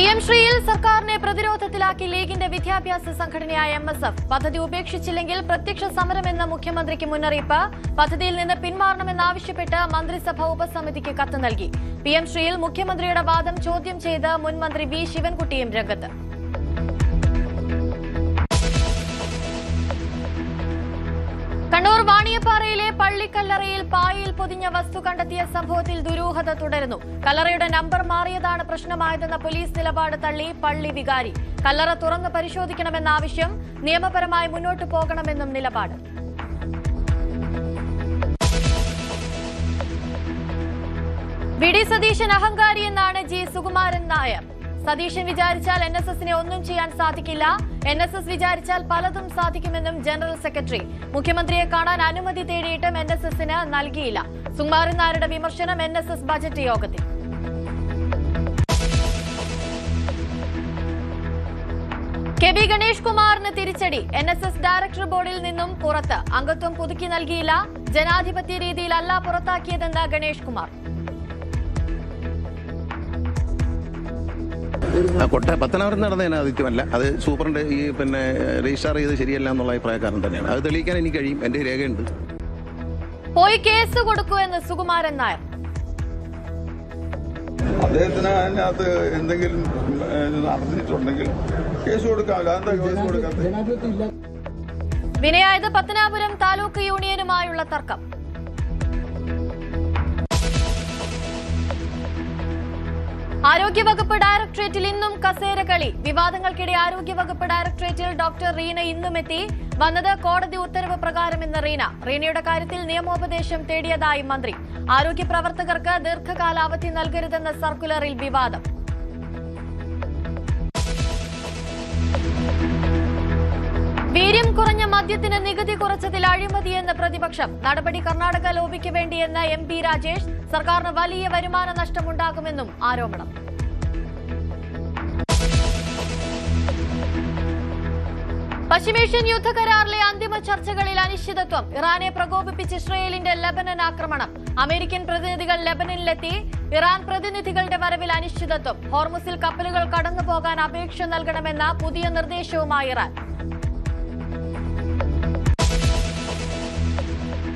PM ശ്രീയിൽ സർക്കാരിനെ പ്രതിരോധത്തിലാക്കി ലീഗിന്റെ വിദ്യാഭ്യാസ സംഘടനയായ MSF പദ്ധതി ഉപേക്ഷിച്ചില്ലെങ്കിൽ പ്രത്യക്ഷ സമരമെന്ന മുഖ്യമന്ത്രിക്ക് മുന്നറിയിപ്പ്. പദ്ധതിയിൽ നിന്ന് പിന്മാറണമെന്നാവശ്യപ്പെട്ട് മന്ത്രിസഭ ഉപസമിതിക്ക് കത്ത് നൽകി. PM ശ്രീയിൽ മുഖ്യമന്ത്രിയുടെ വാദം ചോദ്യം ചെയ്ത് മുൻ മന്ത്രി വി ശിവൻകുട്ടിയും രംഗത്ത്. കണ്ണൂർ വാണിയപ്പാറയിലെ പള്ളിക്കല്ലറയിൽ പായയിൽ പൊതിഞ്ഞ വസ്തു കണ്ടെത്തിയ സംഭവത്തിൽ ദുരൂഹത തുടരുന്നു. കല്ലറയുടെ നമ്പർ മാറിയതാണ് പ്രശ്നമായതെന്ന പോലീസ് നിലപാട് തള്ളി പള്ളി വികാരി. കല്ലറ തുറന്ന് പരിശോധിക്കണമെന്ന ആവശ്യം, നിയമപരമായി മുന്നോട്ടു പോകണമെന്നും നിലപാട്. വി ഡി സതീശൻ അഹങ്കാരിയെന്നാണ് ജി സുകുമാരൻ നായർ. സതീശൻ വിചാരിച്ചാൽ NSSനെ ഒന്നും ചെയ്യാൻ സാധിക്കില്ല. NSS വിചാരിച്ചാൽ പലതും സാധിക്കുമെന്നും ജനറൽ സെക്രട്ടറി. മുഖ്യമന്ത്രിയെ കാണാൻ അനുമതി തേടിയിട്ടും NSSന് നൽകിയില്ല. സുകുമാരൻ നായരുടെ വിമർശനം NSS ബജറ്റ് യോഗത്തിൽ. കെ ബി ഗണേഷ് കുമാറിന് തിരിച്ചടി. NSS ഡയറക്ടർ ബോർഡിൽ നിന്നും പുറത്ത്. അംഗത്വം പുതുക്കി നൽകിയില്ല. ജനാധിപത്യ രീതിയിലല്ല പുറത്താക്കിയതെന്ന് ഗണേഷ് കുമാർ. പത്തനാപുരം നടന്ന ജനാധിപത്യമല്ല, അത് സൂപ്രണ്ട് രജിസ്ട്രാർ ചെയ്ത് ശരിയല്ല എന്നുള്ള അഭിപ്രായക്കാരൻ തന്നെയാണ്. അത് തെളിയിക്കാൻ എനിക്ക് കഴിയും, എന്റെ രേഖയുണ്ട്. പോയി കേസ് കൊടുക്കൂ എന്ന് സുകുമാരൻ നായർ. അദ്ദേഹത്തിന് അതിനകത്ത് എന്തെങ്കിലും നടന്നിട്ടുണ്ടെങ്കിൽ കേസ് കൊടുക്കാം. വിനയായത് പത്തനാപുരം താലൂക്ക് യൂണിയനുമായുള്ള തർക്കം. ആരോഗ്യവകുപ്പ് ഡയറക്ടറേറ്റിൽ ഇന്നും കസേരകളി. വിവാദങ്ങൾക്കിടെ ആരോഗ്യവകുപ്പ് ഡയറക്ടറേറ്റിൽ ഡോക്ടർ റീന ഇന്നും എത്തി. വന്നത് കോടതി ഉത്തരവ് പ്രകാരമെന്ന് റീന. റീനയുടെ കാര്യത്തിൽ നിയമോപദേശം തേടിയതായി മന്ത്രി. ആരോഗ്യ പ്രവർത്തകർക്ക് ദീർഘകാലാവധി നൽകരുതെന്ന സർക്കുലറിൽ വിവാദം. വീര്യം കുറഞ്ഞ മദ്യത്തിന് നികുതി കുറച്ചതിൽ അഴിമതിയെന്ന് പ്രതിപക്ഷം. നടപടി കർണാടക ലോബിക്ക് വേണ്ടിയെന്ന് MP രാജേഷ്. സർക്കാരിന് വലിയ വരുമാന നഷ്ടമുണ്ടാകുമെന്നും ആരോപണം. പശ്ചിമേഷ്യൻ യുദ്ധകരാറിലെ അന്തിമ ചർച്ചകളിൽ അനിശ്ചിതത്വം. ഇറാനെ പ്രകോപിപ്പിച്ച് ഇസ്രയേലിന്റെ ലെബനൻ ആക്രമണം. അമേരിക്കൻ പ്രതിനിധികൾ ലെബനനിലെത്തി. ഇറാൻ പ്രതിനിധികളുടെ വരവിൽ അനിശ്ചിതത്വം. ഹോർമുസിൽ കപ്പലുകൾ കടന്നുപോകാൻ അപേക്ഷ നൽകണമെന്ന പുതിയ നിർദ്ദേശവുമായി ഇറാൻ.